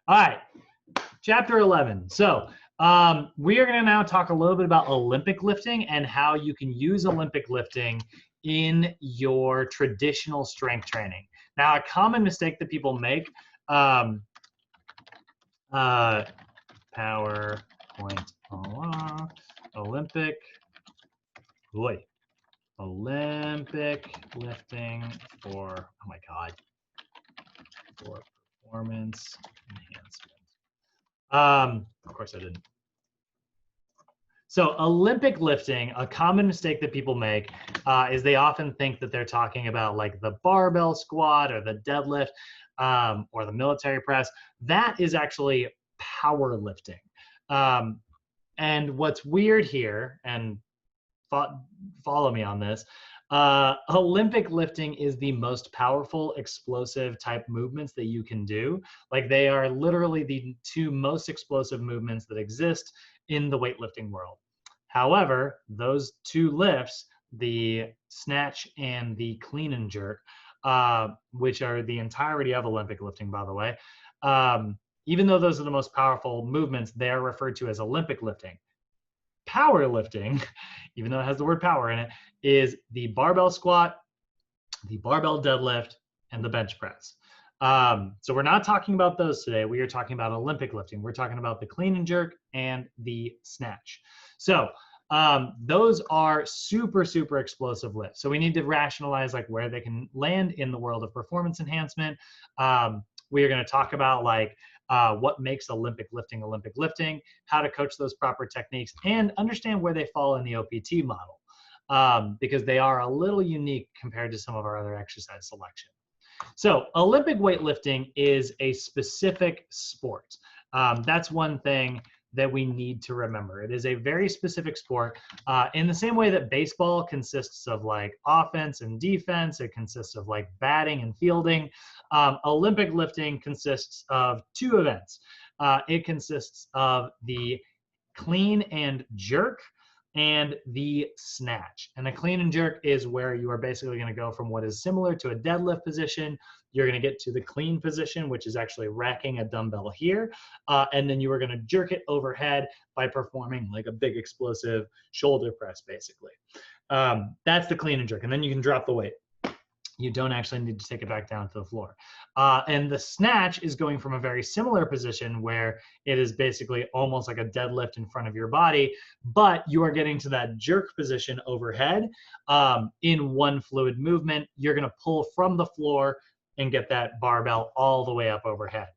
All right, chapter 11. So we are going to now talk a little bit about Olympic lifting and how you can use Olympic lifting in your traditional strength training. Now, a common mistake that people make, PowerPoint Olympic lifting for, oh my God, for performance enhancement. Of course I didn't. So Olympic lifting, a common mistake that people make is they often think that they're talking about like the barbell squat or the deadlift or the military press. That is actually powerlifting. And what's weird here, and follow me on this, Olympic lifting is the most powerful explosive type movements that you can do. Like they are literally the two most explosive movements that exist in the weightlifting world. However, those two lifts, the snatch and the clean and jerk, which are the entirety of Olympic lifting, by the way, even though those are the most powerful movements, they are referred to as Olympic lifting. Powerlifting, even though it has the word power in it, is the barbell squat, the barbell deadlift, and the bench press. So we're not talking about those today. We are talking about Olympic lifting. We're talking about the clean and jerk and the snatch. So those are super, super explosive lifts. So we need to rationalize like where they can land in the world of performance enhancement. We are going to talk about like what makes Olympic lifting, how to coach those proper techniques, and understand where they fall in the OPT model, because they are a little unique compared to some of our other exercise selection. So Olympic weightlifting is a specific sport. That's one thing that we need to remember. It is a very specific sport in the same way that baseball consists of like offense and defense. It consists of like batting and fielding. Olympic lifting consists of two events. It consists of the clean and jerk and the snatch. And the clean and jerk is where you are basically going to go from what is similar to a deadlift position. You're going to get to the clean position, which is actually racking a dumbbell here. And then you are going to jerk it overhead by performing like a big explosive shoulder press, basically. That's the clean and jerk. And then you can drop the weight. You don't actually need to take it back down to the floor. And the snatch is going from a very similar position where it is basically almost like a deadlift in front of your body, but you are getting to that jerk position overhead in one fluid movement. You're gonna pull from the floor and get that barbell all the way up overhead.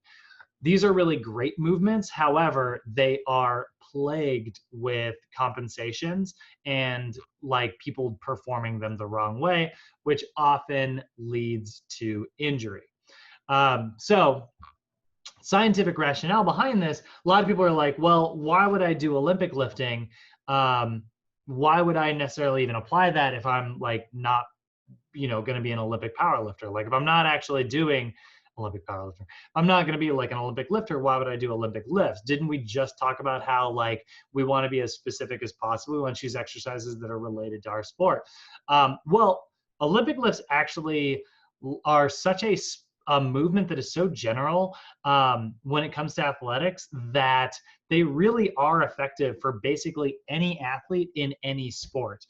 These are really great movements. However, they are plagued with compensations and like people performing them the wrong way, which often leads to injury. So scientific rationale behind this, a lot of people are like, well, why would I do Olympic lifting? Why would I necessarily even apply that if I'm like not, going to be an Olympic powerlifter? Like if I'm not actually doing Olympic powerlifter, I'm not going to be like an Olympic lifter. Why would I do Olympic lifts? Didn't we just talk about how like we want to be as specific as possible? We want to choose exercises that are related to our sport. Well, Olympic lifts actually are such a movement that is so general when it comes to athletics that they really are effective for basically any athlete in any sport,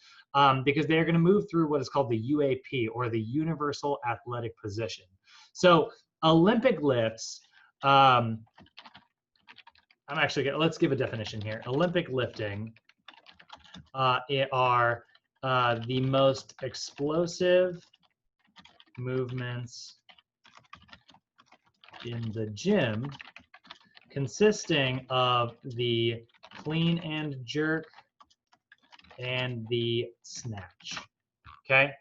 because they're going to move through what is called the UAP, or the Universal Athletic Position. So Olympic lifts, let's give a definition here. Olympic lifting are the most explosive movements in the gym, consisting of the clean and jerk and the snatch, okay?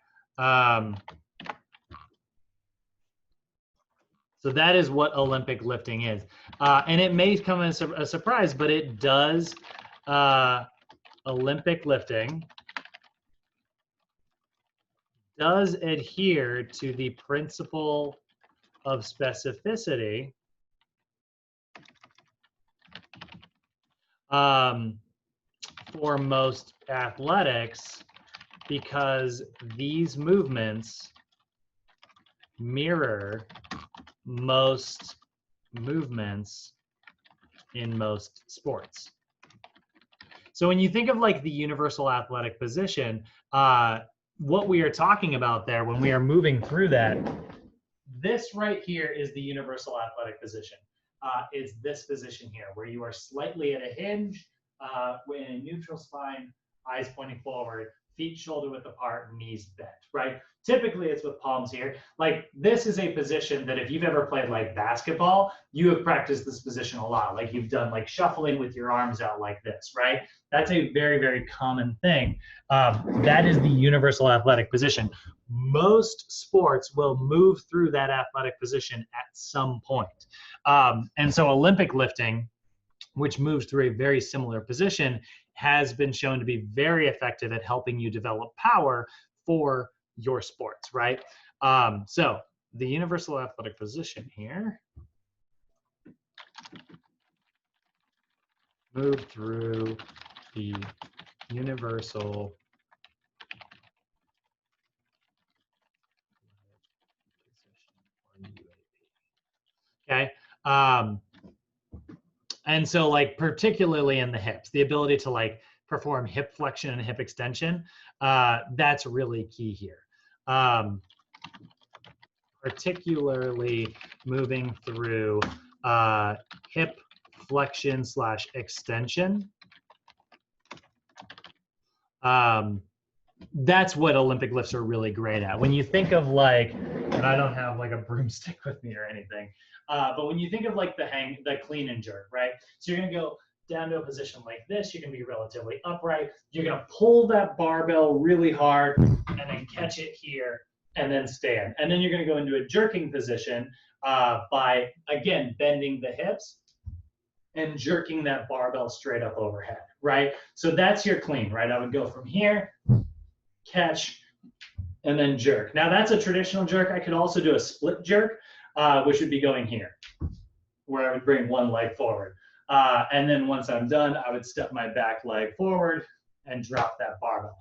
So that is what Olympic lifting is. And it may come as a surprise, but it does, Olympic lifting does adhere to the principle of specificity for most athletics, because these movements mirror most movements in most sports. So when you think of like the universal athletic position, what we are talking about there when we are moving through that, this right here is the universal athletic position. Is this position here where you are slightly at a hinge, in a neutral spine, eyes pointing forward, feet shoulder width apart, knees bent, right? Typically it's with palms here. Like this is a position that if you've ever played like basketball, you have practiced this position a lot. Like you've done like shuffling with your arms out like this, right? That's a very, very common thing. That is the universal athletic position. Most sports will move through that athletic position at some point. And so Olympic lifting, which moves through a very similar position, has been shown to be very effective at helping you develop power for your sports, right? So the universal athletic position here, move through the universal position. Okay. And so like particularly in the hips, the ability to like perform hip flexion and hip extension, that's really key here. Particularly moving through hip flexion / extension. That's what Olympic lifts are really great at. When you think of like, and I don't have like a broomstick with me or anything, but when you think of like the clean and jerk, right? So you're gonna go down to a position like this. You're gonna be relatively upright. You're gonna pull that barbell really hard and then catch it here and then stand. And then you're gonna go into a jerking position by, again, bending the hips and jerking that barbell straight up overhead, right? So that's your clean, right? I would go from here, catch, and then jerk. Now that's a traditional jerk. I could also do a split jerk, which would be going here, where I would bring one leg forward. And then once I'm done, I would step my back leg forward and drop that barbell.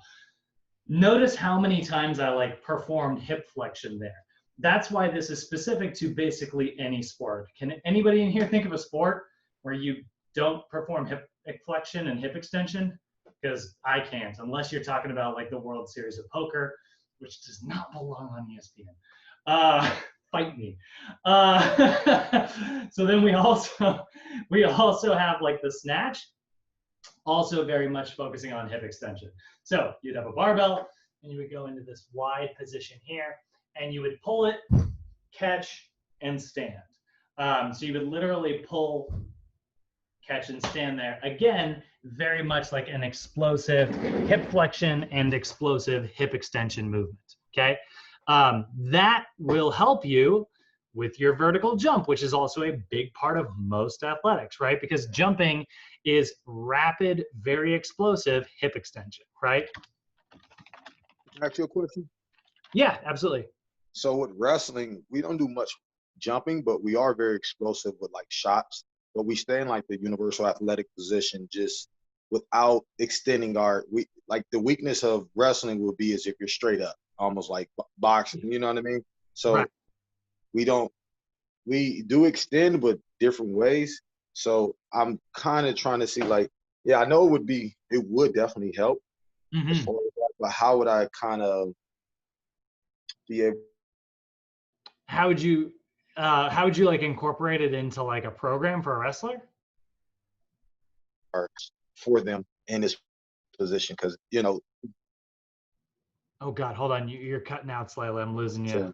Notice how many times I like performed hip flexion there. That's why this is specific to basically any sport. Can anybody in here think of a sport where you don't perform hip flexion and hip extension? Because I can't, unless you're talking about like the World Series of Poker, which does not belong on ESPN. Fight me. So then we also have like the snatch, also very much focusing on hip extension. So you'd have a barbell and you would go into this wide position here and you would pull it, catch, and stand. So you would literally pull, catch, and stand there. Again, very much like an explosive hip flexion and explosive hip extension movement, okay? That will help you with your vertical jump, which is also a big part of most athletics, right? Because jumping is rapid, very explosive hip extension, right? Can I ask you a question? Yeah, absolutely. So with wrestling, we don't do much jumping, but we are very explosive with like shots. But we stay in like the universal athletic position just without extending like the weakness of wrestling would be as if you're straight up, almost like boxing, you know what I mean? So right. we do extend, but different ways. So I'm kind of trying to see like, yeah, I know it would definitely help. Mm-hmm. As far as that, but how would I kind of be able? How would you like incorporate it into like a program for a wrestler? For them in this position, because you know. Oh God, hold on, you're cutting out slightly. I'm losing you. So,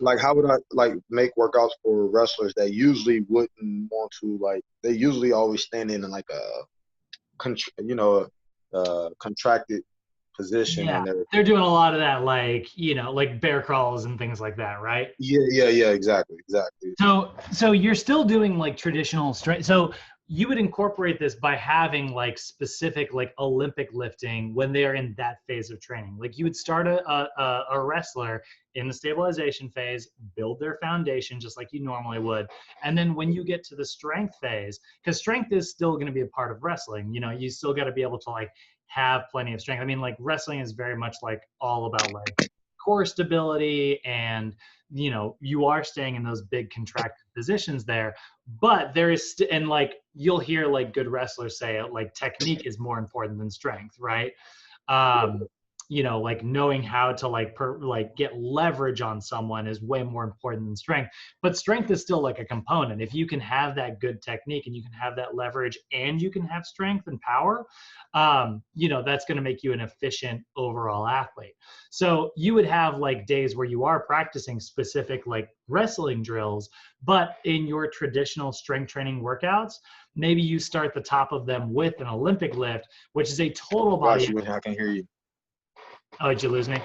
like, how would I like make workouts for wrestlers that usually wouldn't want to, like, they usually always stand in like a contracted position, yeah, and they're doing a lot of that, like, you know, like bear crawls and things like that, right? Yeah, exactly. So you're still doing like traditional strength. So you would incorporate this by having like specific like Olympic lifting when they are in that phase of training. Like you would start a wrestler in the stabilization phase, build their foundation just like you normally would. And then when you get to the strength phase, because strength is still going to be a part of wrestling, you know, you still got to be able to like have plenty of strength. I mean, like wrestling is very much like all about like core stability, and you are staying in those big contracted positions there. But there is and like you'll hear like good wrestlers say like technique is more important than strength, right? um like knowing how to like get leverage on someone is way more important than strength. But strength is still like a component. If you can have that good technique and you can have that leverage and you can have strength and power, that's going to make you an efficient overall athlete. So you would have like days where you are practicing specific like wrestling drills, but in your traditional strength training workouts, maybe you start the top of them with an Olympic lift, which is a total body. I can hear you. Oh, did you lose me?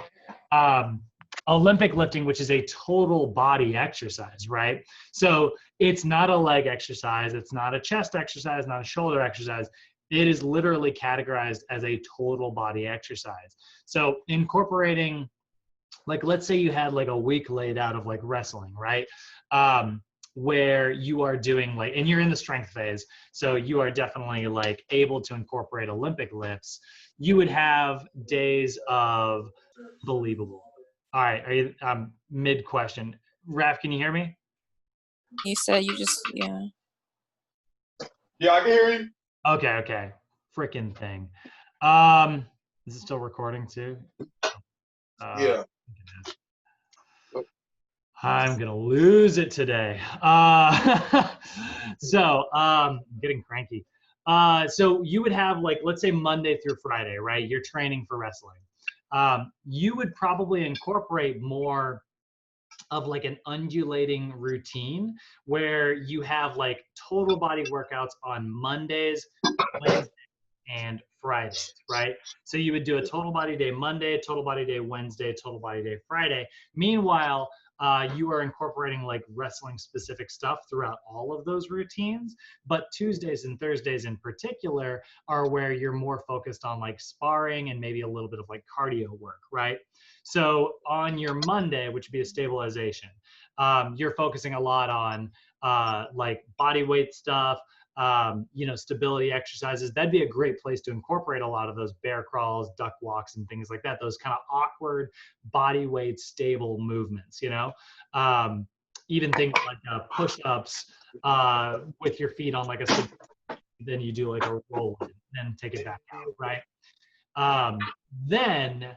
Olympic lifting, which is a total body exercise, right? So it's not a leg exercise. It's not a chest exercise, not a shoulder exercise. It is literally categorized as a total body exercise. So incorporating, like, let's say you had like a week laid out of like wrestling, right? Where you are doing like, and you're in the strength phase, so you are definitely like able to incorporate Olympic lifts. You would have days of believable. All right, are you mid question? Raf, can you hear me? You said you just, yeah. Yeah, I can hear you. Okay. Freaking thing. Is it still recording too? Yeah. I'm gonna lose it today. So I'm getting cranky. So you would have like, let's say Monday through Friday, right? You're training for wrestling. You would probably incorporate more of like an undulating routine where you have like total body workouts on Mondays, Wednesdays, and Fridays, right? So you would do a total body day Monday, total body day Wednesday, total body day Friday. Meanwhile, you are incorporating like wrestling specific stuff throughout all of those routines. But Tuesdays and Thursdays in particular are where you're more focused on like sparring and maybe a little bit of like cardio work, right? So on your Monday, which would be a stabilization, you're focusing a lot on like body weight stuff, stability exercises. That'd be a great place to incorporate a lot of those bear crawls, duck walks, and things like that. Those kind of awkward body weight stable movements, even things like push-ups with your feet on like a, then you do like a roll in, then take it back out, right? Then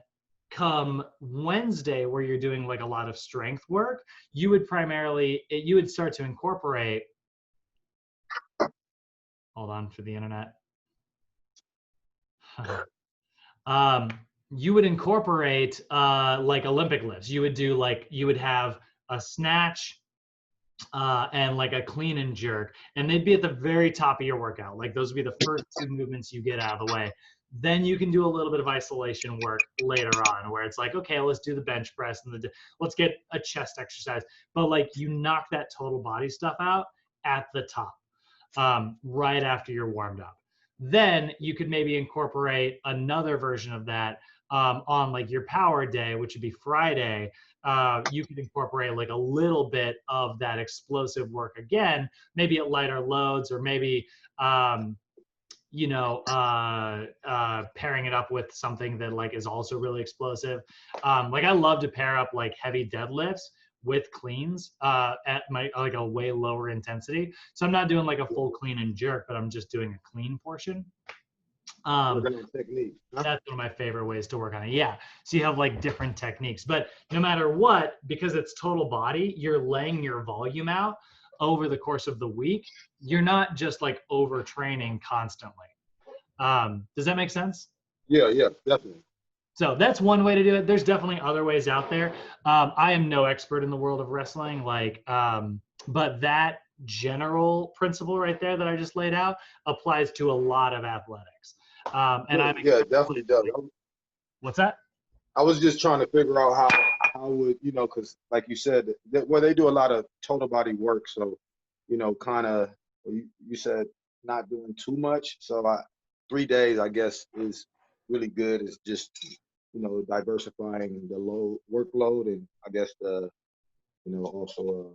come Wednesday, where you're doing like a lot of strength work, you would start to incorporate, hold on for the internet. You would incorporate like Olympic lifts. You would have a snatch and like a clean and jerk, and they'd be at the very top of your workout. Like those would be the first two movements you get out of the way. Then you can do a little bit of isolation work later on, where it's like, okay, let's do the bench press and let's get a chest exercise. But like you knock that total body stuff out at the top. Right after you're warmed up. Then you could maybe incorporate another version of that on like your power day, which would be Friday. You could incorporate like a little bit of that explosive work again, maybe at lighter loads, or maybe pairing it up with something that like is also really explosive. Like I love to pair up like heavy deadlifts with cleans at my like a way lower intensity. So I'm not doing like a full clean and jerk, but I'm just doing a clean portion. Technique. Huh? That's one of my favorite ways to work on it. Yeah. So you have like different techniques, but no matter what, because it's total body, you're laying your volume out over the course of the week. You're not just like overtraining constantly. Does that make sense? Yeah, definitely. So that's one way to do it. There's definitely other ways out there. I am no expert in the world of wrestling, but that general principle right there that I just laid out applies to a lot of athletics. Definitely does. What's that? I was just trying to figure out how would, because like you said, they do a lot of total body work. So, kind of, you said not doing too much. So 3 days, I guess, is really good. It's just, diversifying the workload, and I guess also.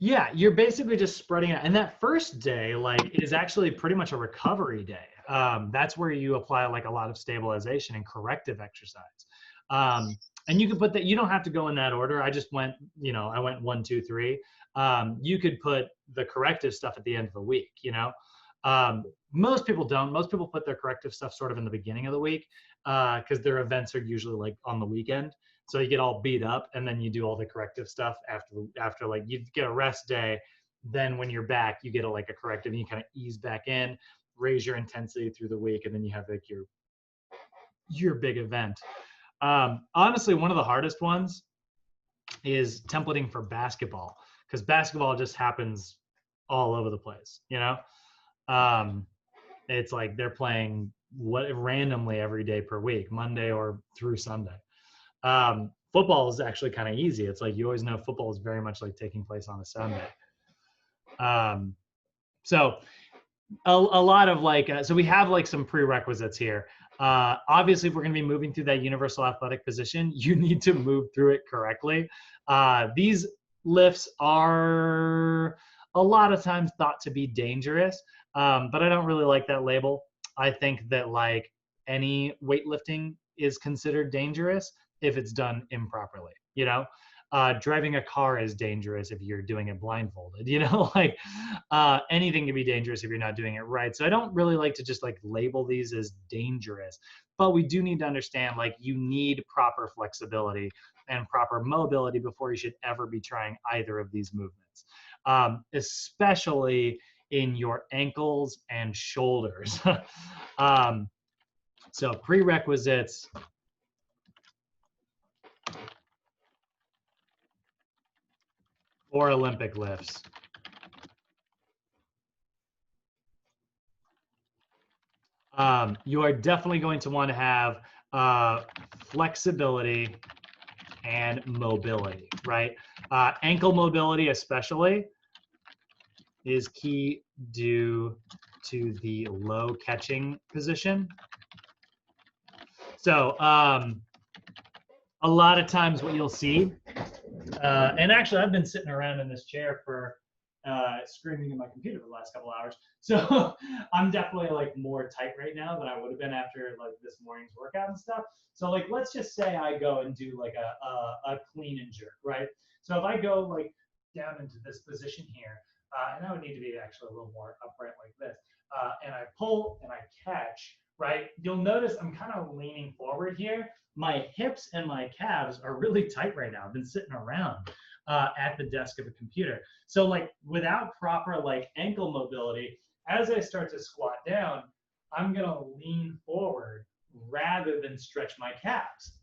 Yeah, you're basically just spreading it. And that first day, like, is actually pretty much a recovery day. That's where you apply like a lot of stabilization and corrective exercise. And you can put that, you don't have to go in that order. I just went, you know, I went 1, 2, 3. You could put the corrective stuff at the end of the week, you know. Most people don't. Most people put their corrective stuff sort of in the beginning of the week because their events are usually like on the weekend. So you get all beat up and then you do all the corrective stuff after like you get a rest day. Then when you're back, you get like a corrective and you kind of ease back in, raise your intensity through the week, and then you have like your big event. Honestly, one of the hardest ones is templating for basketball because basketball just happens all over the place, you know. It's like they're playing randomly every day per week, Monday or through Sunday. Football is actually kind of easy. It's like you always know football is very much like taking place on a Sunday. So a lot of like, so we have like some prerequisites here. Obviously, if we're going to be moving through that universal athletic position, you need to move through it correctly. These lifts are a lot of times thought to be dangerous, but I don't really like that label. I think that like any weightlifting is considered dangerous if it's done improperly, you know? Driving a car is dangerous if you're doing it blindfolded, you know, like anything can be dangerous if you're not doing it right. So I don't really like to just like label these as dangerous, but we do need to understand like you need proper flexibility and proper mobility before you should ever be trying either of these movements, especially in your ankles and shoulders. So prerequisites. Or Olympic lifts. You are definitely going to want to have flexibility and mobility, right? Ankle mobility especially is key due to the low catching position. So a lot of times what you'll see, and actually I've been sitting around in this chair for screaming in my computer for the last couple hours. So I'm definitely like more tight right now than I would have been after like this morning's workout and stuff. So like, let's just say I go and do like a clean and jerk, right? So if I go like down into this position here, and I would need to be actually a little more upright like this, and I pull and I catch, right? You'll notice I'm kind of leaning forward here. My hips and my calves are really tight right now. I've been sitting around at the desk of a computer. So like without proper like ankle mobility, as I start to squat down, I'm gonna lean forward rather than stretch my calves.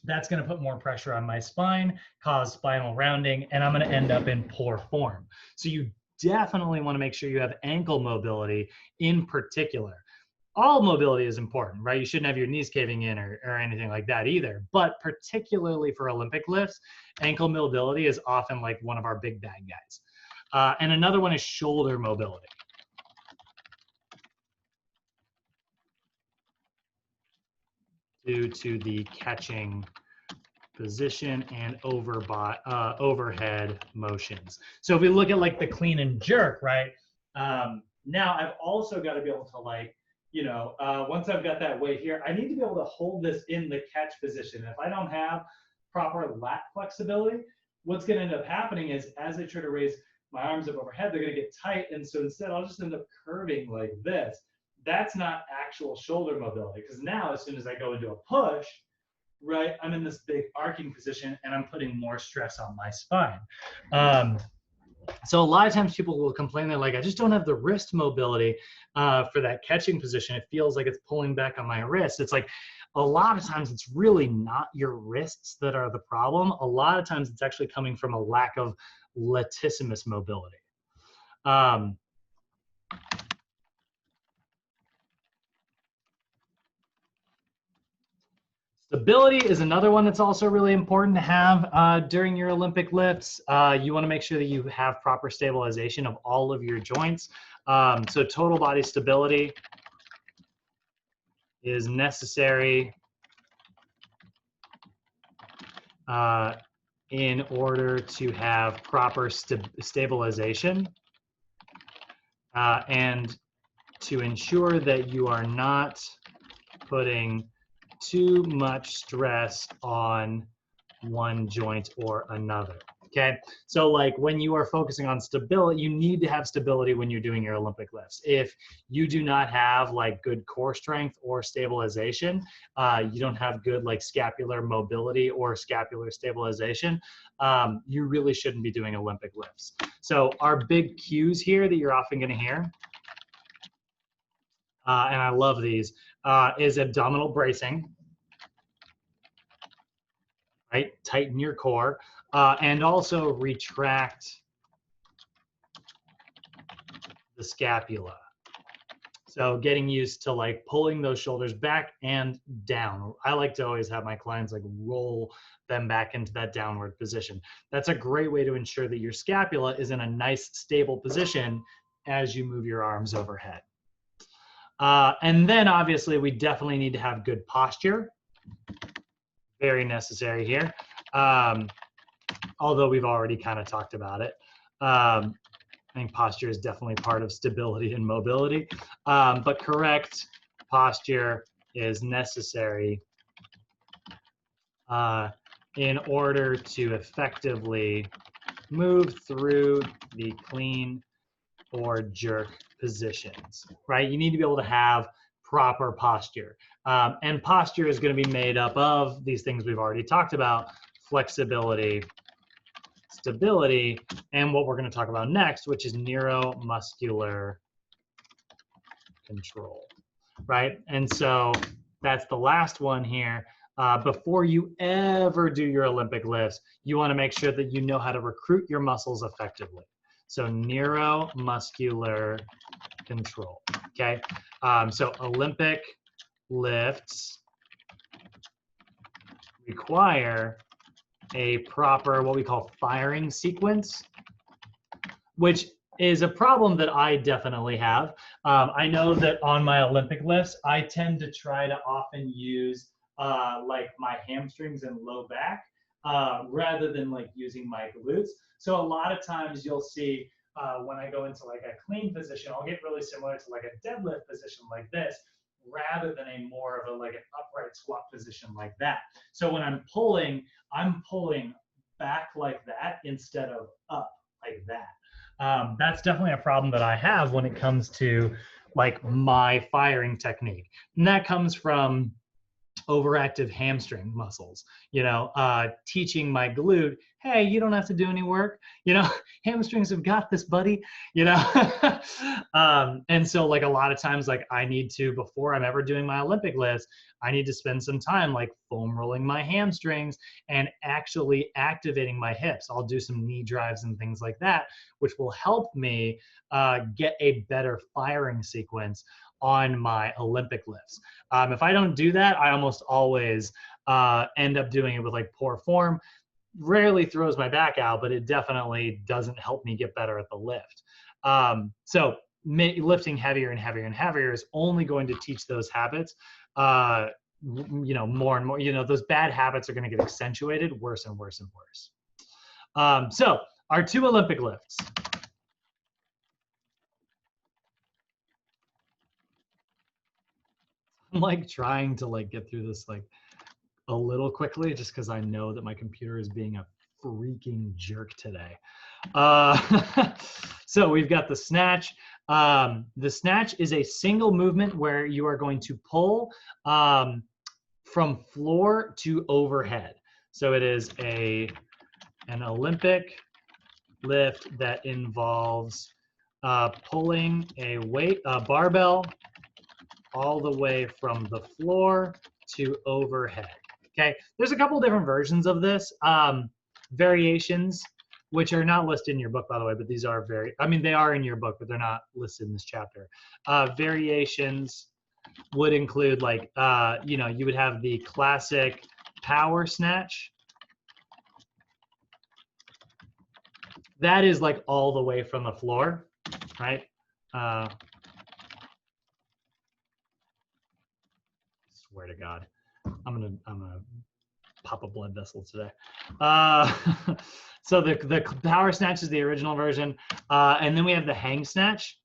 That's gonna put more pressure on my spine, cause spinal rounding, and I'm gonna end up in poor form. So you definitely wanna make sure you have ankle mobility in particular. All mobility is important, right? You shouldn't have your knees caving in or anything like that either. But particularly for Olympic lifts, ankle mobility is often like one of our big bad guys. And another one is shoulder mobility. Due to the catching position and overhead motions. So if we look at like the clean and jerk, right? Now I've also got to be able to like, you know, once I've got that weight here, I need to be able to hold this in the catch position. If I don't have proper lat flexibility, what's going to end up happening is as I try to raise my arms up overhead, they're going to get tight. And so instead, I'll just end up curving like this. That's not actual shoulder mobility because now as soon as I go into a push, right, I'm in this big arcing position and I'm putting more stress on my spine. So a lot of times people will complain, they're like, I just don't have the wrist mobility for that catching position. It feels like it's pulling back on my wrist. It's like a lot of times it's really not your wrists that are the problem. A lot of times it's actually coming from a lack of latissimus mobility. Stability is another one that's also really important to have during your Olympic lifts. You want to make sure that you have proper stabilization of all of your joints. So total body stability is necessary in order to have proper stabilization and to ensure that you are not putting too much stress on one joint or another. Okay, so like when you are focusing on stability, you need to have stability when you're doing your Olympic lifts. If you do not have like good core strength or stabilization, you don't have good like scapular mobility or scapular stabilization, you really shouldn't be doing Olympic lifts. So our big cues here that you're often going to hear, and I love these, is abdominal bracing, right? Tighten your core, and also retract the scapula. So getting used to like pulling those shoulders back and down. I like to always have my clients like roll them back into that downward position. That's a great way to ensure that your scapula is in a nice stable position as you move your arms overhead. And then obviously we definitely need to have good posture. Very necessary here. Although we've already kind of talked about it. I think posture is definitely part of stability and mobility, but correct posture is necessary in order to effectively move through the clean or jerk positions, right? You need to be able to have proper posture. And posture is going to be made up of these things we've already talked about: flexibility, stability, and what we're going to talk about next, which is neuromuscular control, right? And so that's the last one here. Before you ever do your Olympic lifts, you want to make sure that you know how to recruit your muscles effectively. So neuromuscular control, okay? So Olympic lifts require a proper, what we call firing sequence, which is a problem that I definitely have. I know that on my Olympic lifts, I tend to try to often use like my hamstrings and low back rather than like using my glutes. So a lot of times you'll see when I go into like a clean position, I'll get really similar to like a deadlift position like this, rather than a more of a like an upright squat position like that. So when I'm pulling back like that instead of up like that. That's definitely a problem that I have when it comes to like my firing technique. And that comes from overactive hamstring muscles, you know, teaching my glute, hey, you don't have to do any work, you know, hamstrings have got this, buddy, you know. And so like a lot of times, like I need to, before I'm ever doing my Olympic lifts, I need to spend some time like foam rolling my hamstrings and actually activating my hips. I'll do some knee drives and things like that, which will help me get a better firing sequence on my Olympic lifts. If I don't do that, I almost always end up doing it with like poor form. Rarely throws my back out, but it definitely doesn't help me get better at the lift. So lifting heavier and heavier and heavier is only going to teach those habits, you know, more and more. You know, those bad habits are going to get accentuated worse and worse and worse. So our 2 Olympic lifts. I'm like trying to like get through this like a little quickly just because I know that my computer is being a freaking jerk today. So we've got the snatch. The snatch is a single movement where you are going to pull from floor to overhead. So it is an Olympic lift that involves pulling a barbell all the way from the floor to overhead. Okay, there's a couple different versions of this. Variations, which are not listed in your book, by the way, but these are they are in your book, but they're not listed in this chapter. Variations would include like, you know, you would have the classic power snatch. That is like all the way from the floor, right? Swear to God, I'm gonna pop a blood vessel today. So the power snatch is the original version, and then we have the hang snatch.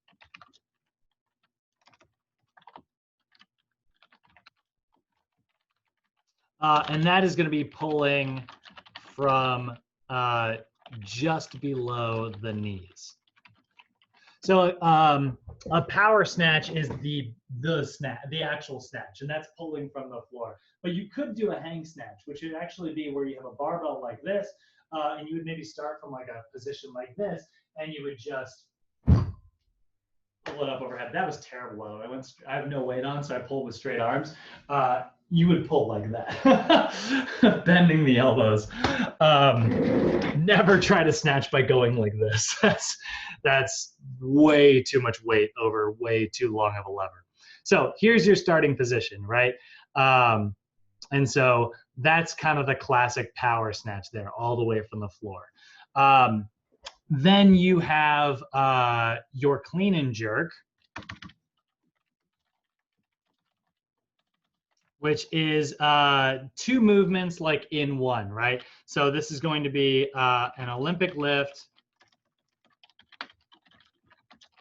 And that is going to be pulling from just below the knees. So a power snatch is the actual snatch, and that's pulling from the floor. But you could do a hang snatch, which would actually be where you have a barbell like this, and you would maybe start from like a position like this, and you would just pull it up overhead. That was terrible. I have no weight on, so I pulled with straight arms. You would pull like that, bending the elbows. Never try to snatch by going like this. That's way too much weight over way too long of a lever. So here's your starting position, right? And so that's kind of the classic power snatch there, all the way from the floor. Then you have your clean and jerk, which is two movements like in one, right? So this is going to be an Olympic lift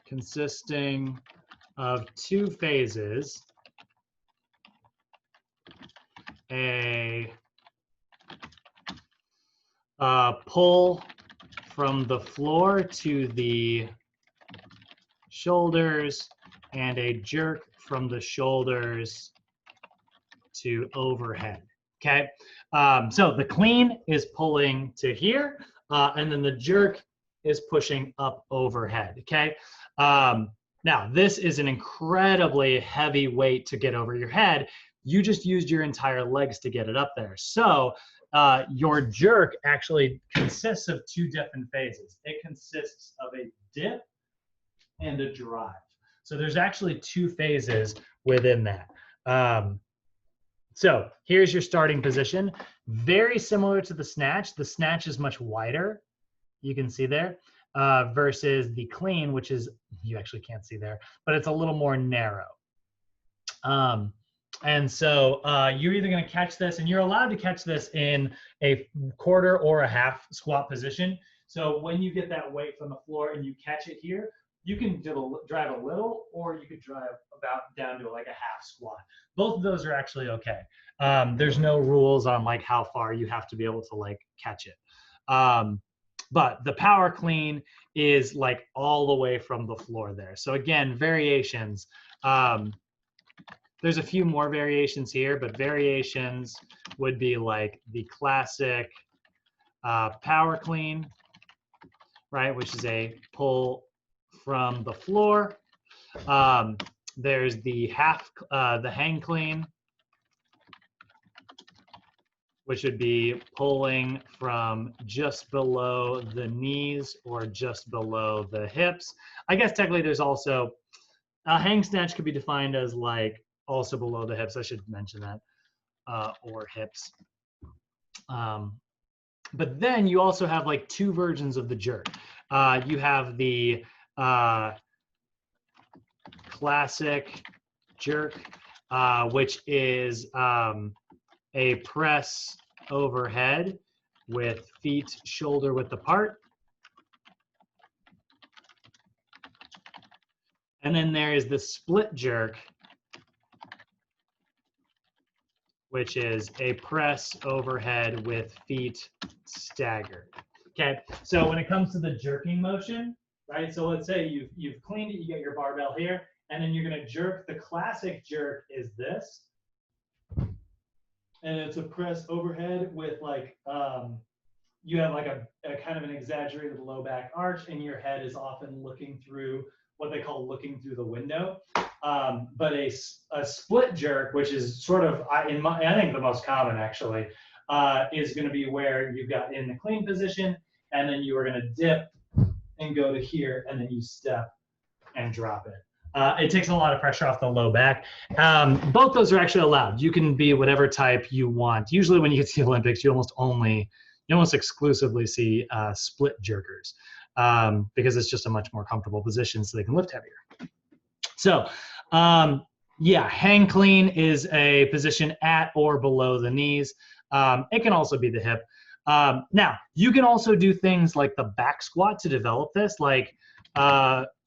consisting of two phases, a pull from the floor to the shoulders and a jerk from the shoulders to overhead. Okay, so the clean is pulling to here, and then the jerk is pushing up overhead. Okay, now this is an incredibly heavy weight to get over your head. You just used your entire legs to get it up there. So your jerk actually consists of two different phases. It consists of a dip and a drive. So there's actually two phases within that. So here's your starting position. Very similar to the snatch. The snatch is much wider. You can see there. Versus the clean, which is, you actually can't see there, but it's a little more narrow. And so you're either going to catch this, and you're allowed to catch this in a quarter or a half squat position. So when you get that weight from the floor and you catch it here, you can drive a little, or you could drive about down to like a half squat. Both of those are actually okay. There's no rules on like how far you have to be able to like catch it. But the power clean is like all the way from the floor there. So again, variations. There's a few more variations here, but variations would be like the classic power clean, right, which is a pull from the floor. There's the the hang clean, which would be pulling from just below the knees or just below the hips. I guess technically there's also a hang snatch could be defined as like also below the hips. I should mention that, or hips. But then you also have like two versions of the jerk. You have the classic jerk, which is a press overhead with feet shoulder width apart. And then there is the split jerk, which is a press overhead with feet staggered. Okay, so when it comes to the jerking motion, right? So let's say you've cleaned it, you get your barbell here, and then you're gonna jerk. The classic jerk is this. And it's a press overhead with like, you have like a kind of an exaggerated low back arch, and your head is often looking through what they call looking through the window. But a split jerk, which is sort of, I think the most common actually, is gonna be where you've got in the clean position, and then you are gonna dip and go to here, and then you step and drop it. It takes a lot of pressure off the low back. Both those are actually allowed. You can be whatever type you want. Usually when you get to the Olympics, you almost exclusively see split jerkers because it's just a much more comfortable position so they can lift heavier. So yeah, hang clean is a position at or below the knees. It can also be the hip. Now, you can also do things like the back squat to develop this, like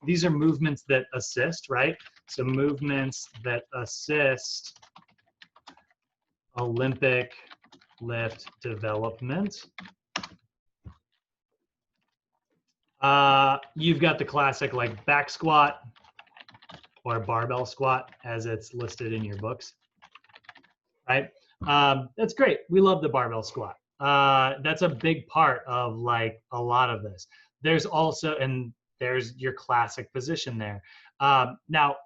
these are movements that assist, right? So movements that assist Olympic lift development. You've got the classic like back squat or barbell squat as it's listed in your books, right? That's great. We love the barbell squat. That's a big part of like a lot of this. There's also, and there's your classic position there. Now,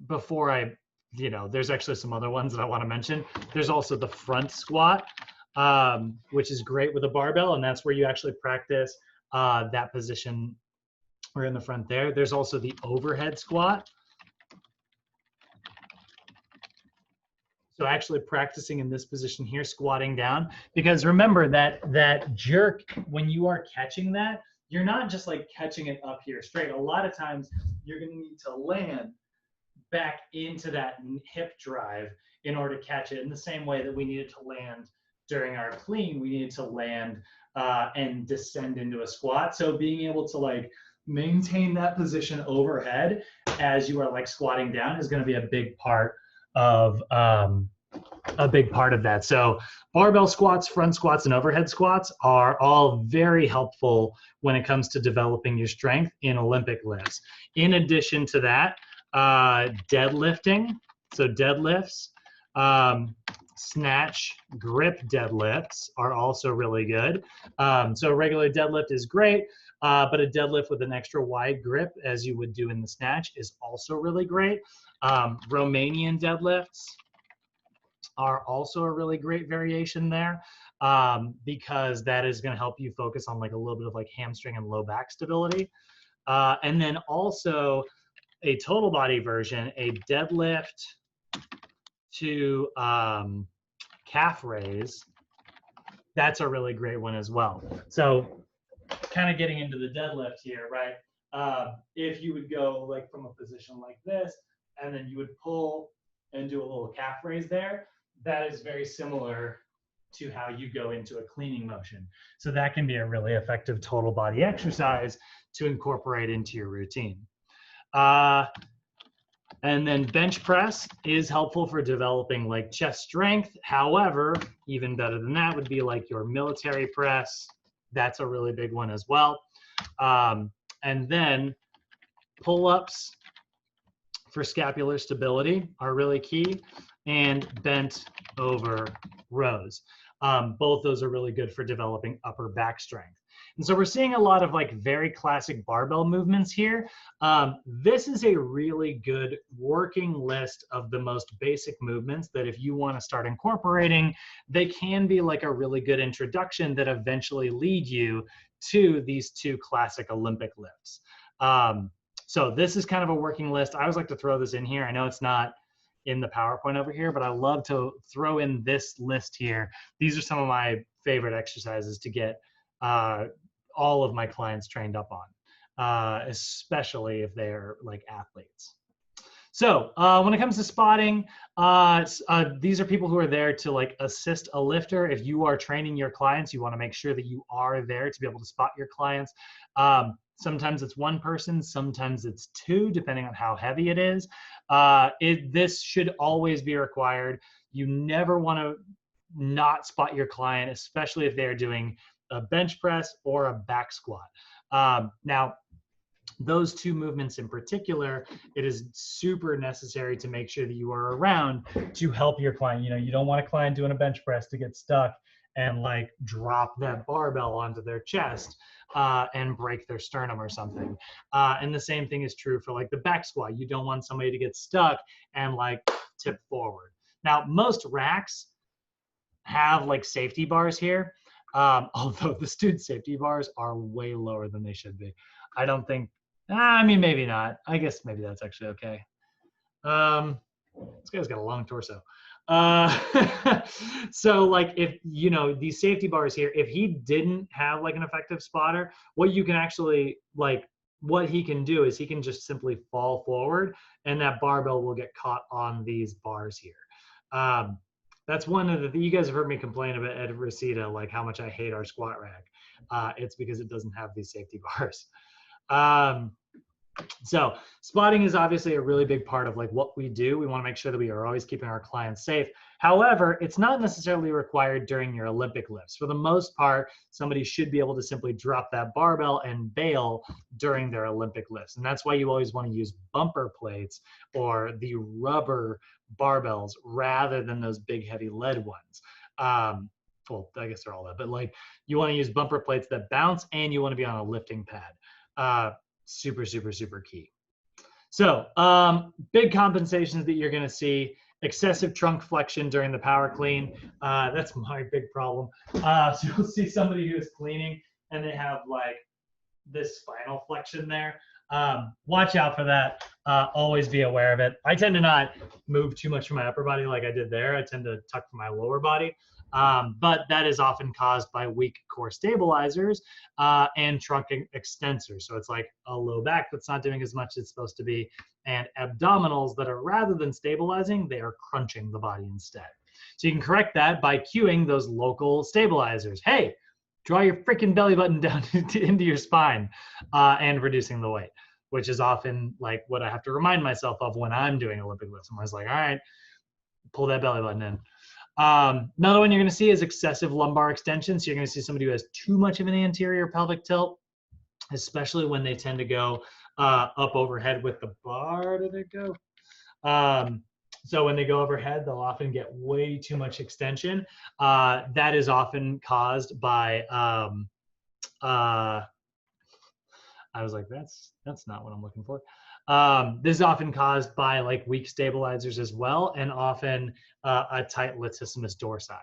before I, there's actually some other ones that I want to mention. There's also the front squat, which is great with a barbell, and that's where you actually practice that position or in the front there. There's also the overhead squat. So actually practicing in this position here, squatting down, because remember that jerk, when you are catching that, you're not just like catching it up here straight. A lot of times you're going to need to land back into that hip drive in order to catch it in the same way that we needed to land during our clean. We needed to land and descend into a squat. So being able to like maintain that position overhead as you are like squatting down is going to be a big part of that. So barbell squats, front squats, and overhead squats are all very helpful when it comes to developing your strength in Olympic lifts. In addition to that, deadlifting, so deadlifts, snatch grip deadlifts are also really good. So a regular deadlift is great, but a deadlift with an extra wide grip, as you would do in the snatch, is also really great. Romanian deadlifts are also a really great variation there, because that is going to help you focus on like a little bit of like hamstring and low back stability. And then also a total body version, a deadlift to calf raise. That's a really great one as well. So kind of getting into the deadlift here, right? If you would go like from a position like this, and then you would pull and do a little calf raise there, that is very similar to how you go into a cleaning motion. So that can be a really effective total body exercise to incorporate into your routine. And then bench press is helpful for developing like chest strength. However, even better than that would be like your military press. That's a really big one as well. And then pull-ups for scapular stability are really key, and bent over rows. Both those are really good for developing upper back strength. And so we're seeing a lot of like very classic barbell movements here. This is a really good working list of the most basic movements that if you want to start incorporating, they can be like a really good introduction that eventually lead you to these two classic Olympic lifts. So this is kind of a working list. I always like to throw this in here. I know it's not in the PowerPoint over here, but I love to throw in this list here. These are some of my favorite exercises to get all of my clients trained up on, especially if they're like athletes. So when it comes to spotting, these are people who are there to like assist a lifter. If you are training your clients, you want to make sure that you are there to be able to spot your clients. Sometimes it's one person, sometimes it's two, depending on how heavy it is. This should always be required. You never want to not spot your client, especially if they're doing a bench press or a back squat. Now, those two movements in particular, it is super necessary to make sure that you are around to help your client. You know, you don't want a client doing a bench press to get stuck and like drop that barbell onto their chest and break their sternum or something. And the same thing is true for like the back squat. You don't want somebody to get stuck and like tip forward. Now, most racks have like safety bars here, although the student safety bars are way lower than they should be. I don't think, I mean, maybe not. I guess maybe that's actually okay. This guy's got a long torso. So like if, you know, these safety bars here, if he didn't have like an effective spotter, what you can actually like, what he can do is he can just simply fall forward and that barbell will get caught on these bars here. That's one of the, you guys have heard me complain about at Reseda, like how much I hate our squat rack. It's because it doesn't have these safety bars. So spotting is obviously a really big part of like what we do. We want to make sure that we are always keeping our clients safe. However, it's not necessarily required during your Olympic lifts. For the most part, somebody should be able to simply drop that barbell and bail during their Olympic lifts. And that's why you always want to use bumper plates or the rubber barbells rather than those big heavy lead ones. Well, I guess they're all that, but like you want to use bumper plates that bounce and you want to be on a lifting pad. Super, super, super key. So big compensations that you're going to see: excessive trunk flexion during the power clean. That's my big problem. So you'll see somebody who's cleaning and they have like this spinal flexion there. Watch out for that. Always be aware of it. I tend to not move too much from my upper body like I did there. I tend to tuck from my lower body. But that is often caused by weak core stabilizers and trunk extensors. So it's like a low back that's not doing as much as it's supposed to be, and abdominals that are, rather than stabilizing, they are crunching the body instead. So you can correct that by cueing those local stabilizers. Hey, draw your freaking belly button down into your spine and reducing the weight, which is often like what I have to remind myself of when I'm doing Olympic lifts. I'm always like, all right, pull that belly button in. Another one you're going to see is excessive lumbar extension. So you're going to see somebody who has too much of an anterior pelvic tilt, especially when they tend to go up overhead with the bar. Did it go? So when they go overhead, they'll often get way too much extension. That is often caused by, I was like, that's not what I'm looking for. This is often caused by like weak stabilizers as well, and often a tight latissimus dorsi.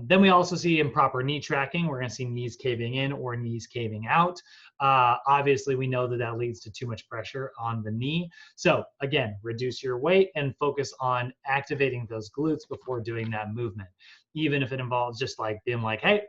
Then we also see improper knee tracking. We're going to see knees caving in or knees caving out. Obviously, we know that that leads to too much pressure on the knee. So again, reduce your weight and focus on activating those glutes before doing that movement. Even if it involves just like being like, hey,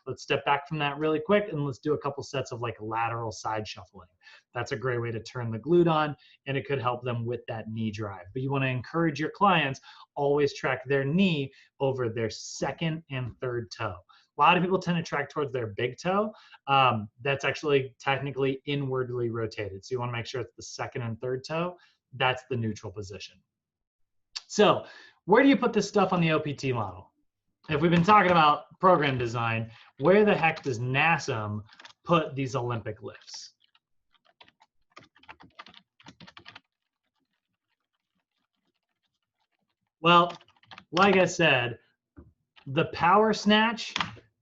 let's step back from that really quick and let's do a couple sets of like lateral side shuffling. That's a great way to turn the glute on, and it could help them with that knee drive. But you want to encourage your clients always track their knee over their second and third toe. A lot of people tend to track towards their big toe. That's actually technically inwardly rotated. So you want to make sure it's the second and third toe. That's the neutral position. So where do you put this stuff on the OPT model? If we've been talking about program design, where the heck does NASM put these Olympic lifts? Well, like I said, the power snatch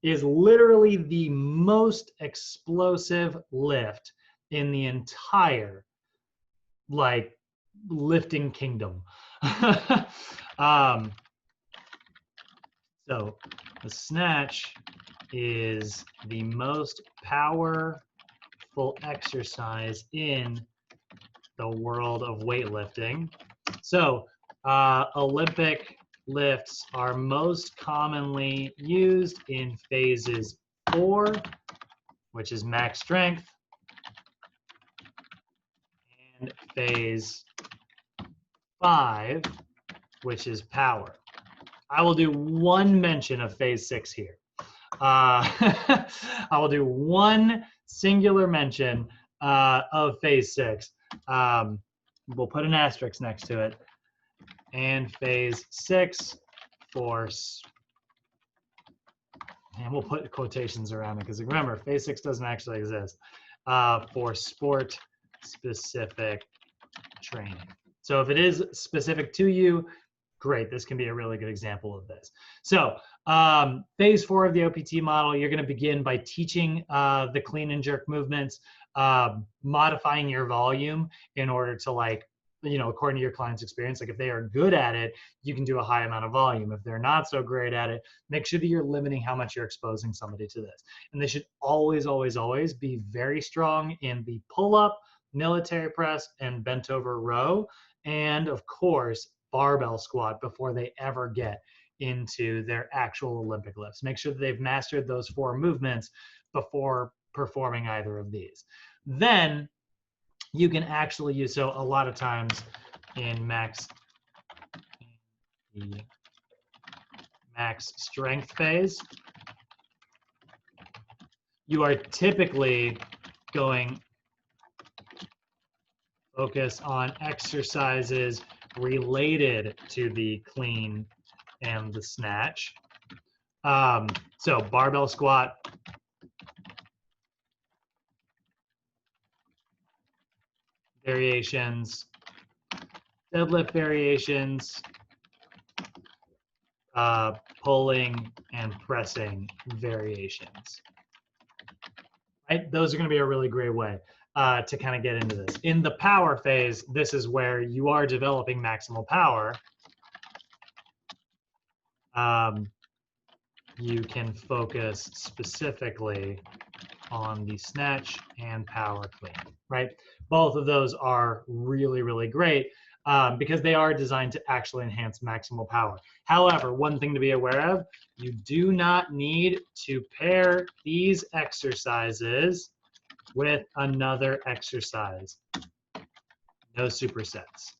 is literally the most explosive lift in the entire like lifting kingdom. So the snatch is the most powerful exercise in the world of weightlifting. So Olympic lifts are most commonly used in phases 4, which is max strength, and phase 5, which is power. I will do one mention of phase 6 here. I will do one singular mention of phase 6. We'll put an asterisk next to it. And phase 6 for, and we'll put quotations around it because remember, phase 6 doesn't actually exist, for sport specific training. So if it is specific to you, great, this can be a really good example of this. So phase 4 of the OPT model, you're going to begin by teaching the clean and jerk movements, modifying your volume in order to like, you know, according to your client's experience, like if they are good at it, you can do a high amount of volume. If they're not so great at it, make sure that you're limiting how much you're exposing somebody to this. And they should always, always, always be very strong in the pull-up, military press, and bent over row. And of course, barbell squat before they ever get into their actual Olympic lifts. Make sure that they've mastered those 4 movements before performing either of these. Then you can actually use, so a lot of times in max strength phase, you are typically going Focus on exercises related to the clean and the snatch. So barbell squat, variations, deadlift variations, pulling and pressing variations. Right? Those are going to be a really great way to kind of get into this. In the power phase, this is where you are developing maximal power. You can focus specifically on the snatch and power clean, right? Both of those are really, really great because they are designed to actually enhance maximal power. However, one thing to be aware of, you do not need to pair these exercises with another exercise. No supersets.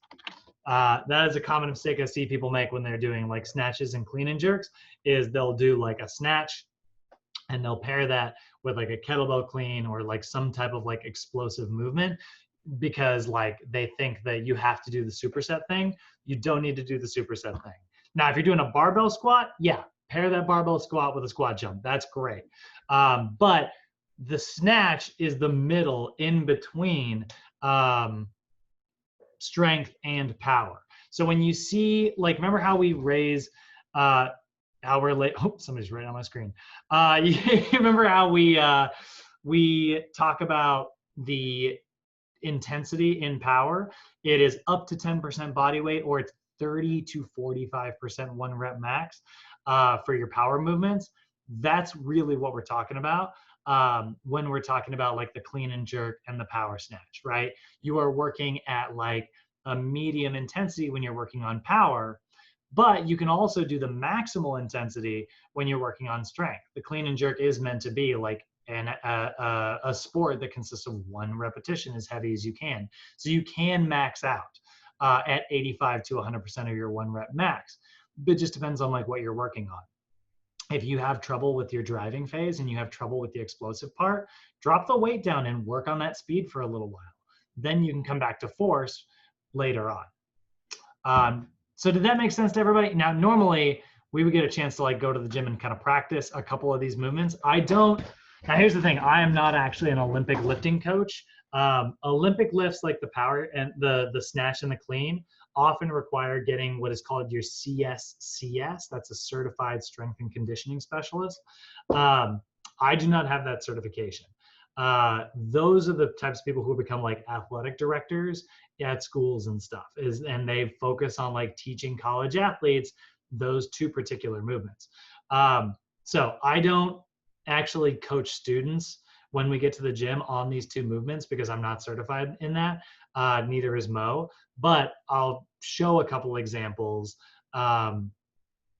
That is a common mistake I see people make when they're doing like snatches and clean and jerks, is they'll do like a snatch and they'll pair that with like a kettlebell clean or like some type of like explosive movement because like they think that you have to do the superset thing. You don't need to do the superset thing. Now, if you're doing a barbell squat, yeah, pair that barbell squat with a squat jump. That's great. But the snatch is the middle in between strength and power. So when you see, like, remember how we raise, how we're late, oh, somebody's right on my screen. You remember how we talk about the intensity in power? It is up to 10% body weight, or it's 30 to 45% 1 rep max for your power movements. That's really what we're talking about when we're talking about like the clean and jerk and the power snatch, right? You are working at like a medium intensity when you're working on power, but you can also do the maximal intensity when you're working on strength. The clean and jerk is meant to be like a sport that consists of 1 repetition as heavy as you can. So you can max out at 85 to 100% of your 1 rep max. But it just depends on like what you're working on. If you have trouble with your driving phase and you have trouble with the explosive part, drop the weight down and work on that speed for a little while. Then you can come back to force later on. So did that make sense to everybody? Now, normally we would get a chance to like go to the gym and kind of practice a couple of these movements. I don't. Now, here's the thing. I am not actually an Olympic lifting coach. Olympic lifts like the power and the snatch and the clean often require getting what is called your CSCS. That's a certified strength and conditioning specialist. I do not have that certification. Those are the types of people who become like athletic directors at schools and stuff, and they focus on like teaching college athletes those 2 particular movements. So I don't actually coach students when we get to the gym on these 2 movements because I'm not certified in that. Neither is Mo, but I'll show a couple examples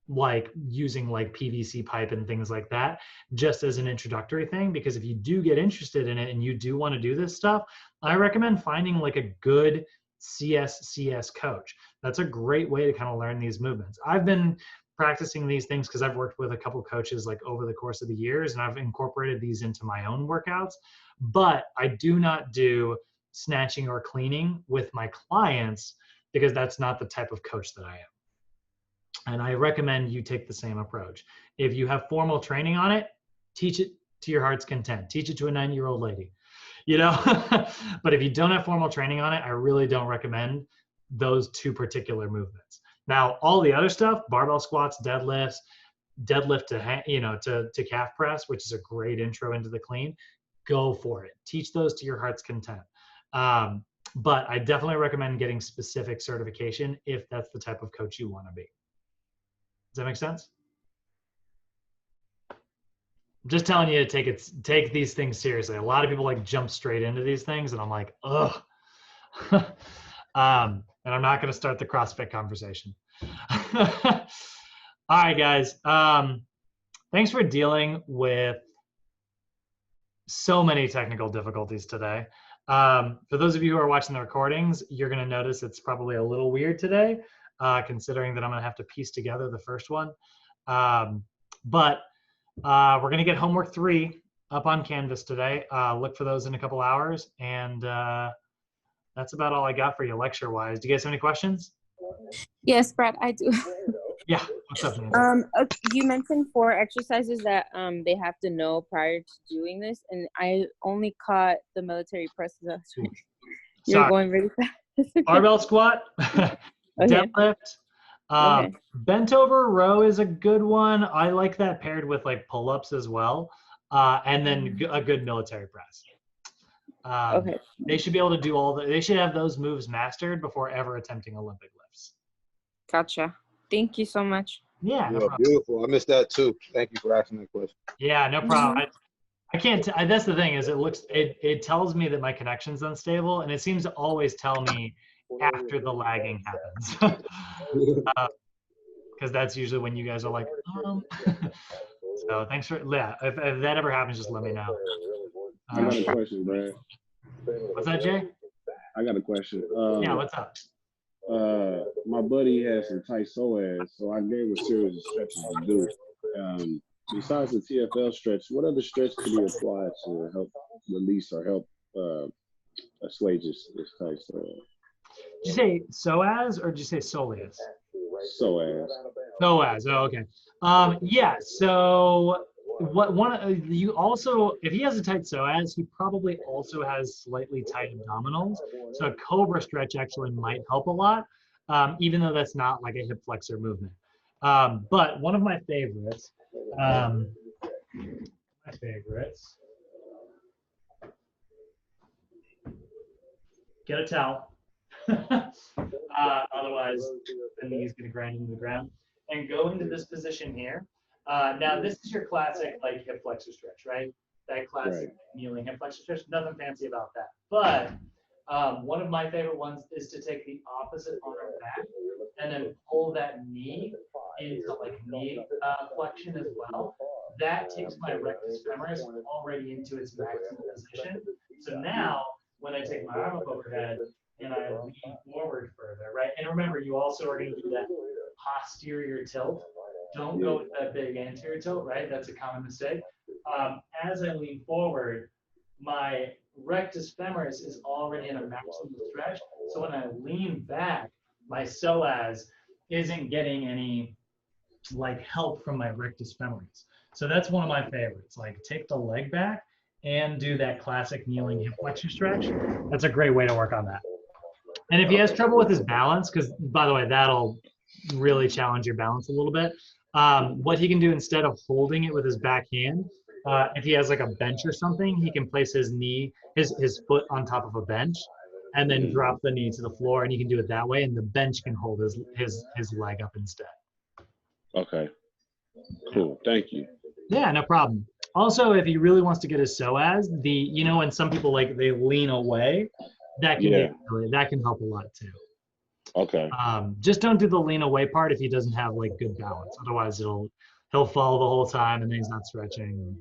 like using like PVC pipe and things like that just as an introductory thing, because if you do get interested in it and you do want to do this stuff, I recommend finding like a good CSCS coach. That's a great way to kind of learn these movements. I've been practicing these things because I've worked with a couple coaches like over the course of the years, and I've incorporated these into my own workouts, but I do not do snatching or cleaning with my clients because that's not the type of coach that I am. And I recommend you take the same approach. If you have formal training on it, teach it to your heart's content. Teach it to a 9-year-old lady, you know? But if you don't have formal training on it, I really don't recommend those 2 particular movements. Now, all the other stuff, barbell squats, deadlifts, deadlift to calf press, which is a great intro into the clean, go for it. Teach those to your heart's content. But I definitely recommend getting specific certification if that's the type of coach you want to be. Does that make sense? I'm just telling you to take these things seriously. A lot of people like jump straight into these things, and I'm like, ugh. And I'm not going to start the CrossFit conversation. All right, guys. Thanks for dealing with so many technical difficulties today. For those of you who are watching the recordings, you're going to notice it's probably a little weird today, considering that I'm going to have to piece together the first one. But we're going to get homework 3 up on Canvas today. Look for those in a couple hours. And that's about all I got for you lecture-wise. Do you guys have any questions? Yes, Brad, I do. Yeah, what's up, Nancy? You mentioned 4 exercises that they have to know prior to doing this, and I only caught the military presses. You're Sorry. going really fast. Barbell squat, Okay. deadlift, Okay. bent over row is a good one. I like that paired with like pull-ups as well, and then a good military press. Okay. They should be able to do they should have those moves mastered before ever attempting Olympic lifts. Gotcha. Thank you so much. Yeah, no Yeah, problem. beautiful. I missed that too. Thank you for asking that question. Yeah, no problem. I can't, that's the thing is it tells me that my connection's unstable, and it seems to always tell me after the lagging happens. Because that's usually when you guys are like, So thanks for, yeah, if that ever happens, just let me know. I got a question, Brad. What's that, Jay? I got a question. Yeah, what's up? My buddy has some tight psoas, so I gave him a series of stretches to do. Besides the TFL stretch, what other stretch could he apply to help release or help assuage his tight psoas? Did you say psoas or did you say soleus? Psoas. Psoas. Oh, okay. Yeah. So you also, if he has a tight psoas, he probably also has slightly tight abdominals. So a cobra stretch actually might help a lot, even though that's not like a hip flexor movement. But one of my favorites, get a towel. Otherwise, the knee's going to grind into the ground. And go into this position here. Now, this is your classic like hip flexor stretch, right? That classic kneeling hip flexor stretch. Nothing fancy about that. But one of my favorite ones is to take the opposite arm back and then pull that knee into like knee flexion as well. That takes my rectus femoris already into its maximum position. So now, when I take my arm up overhead and I lean forward further, right? And remember, you also are going to do that posterior tilt. Don't go with that big anterior tilt, right? That's a common mistake. As I lean forward, my rectus femoris is already in a maximum stretch. So when I lean back, my psoas isn't getting any like help from my rectus femoris. So that's one of my favorites. Like take the leg back and do that classic kneeling hip flexor stretch. That's a great way to work on that. And if he has trouble with his balance, because by the way, that'll really challenge your balance a little bit. What he can do instead of holding it with his back hand, if he has like a bench or something, he can place his knee, his foot on top of a bench and then drop the knee to the floor, and he can do it that way, and the bench can hold his leg up instead. Okay, cool, thank you. Yeah, no problem. Also, if he really wants to get his psoas, when some people like they lean away, that can help a lot too. Okay. Just don't do the lean away part if he doesn't have like good balance. Otherwise, he'll fall the whole time and then he's not stretching.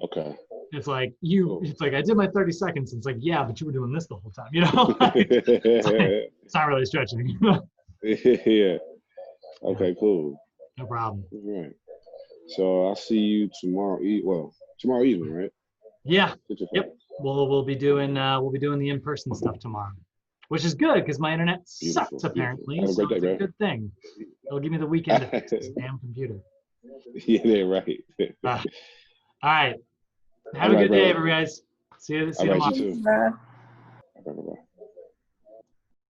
Okay. It's like I did my 30 seconds. And it's like, yeah, but you were doing this the whole time, it's not really stretching. Yeah. Okay, cool. No problem. All right. So I'll see you tomorrow. Tomorrow evening, right? Yeah. Yep. We'll be doing the in-person stuff tomorrow, which is good because my internet sucks apparently. Have a great day, it's a bro. good thing. It'll give me the weekend to fix this damn computer. Yeah, right. All right. Have a good day, everybody, guys. See you tomorrow. You too. Bye. Bye-bye.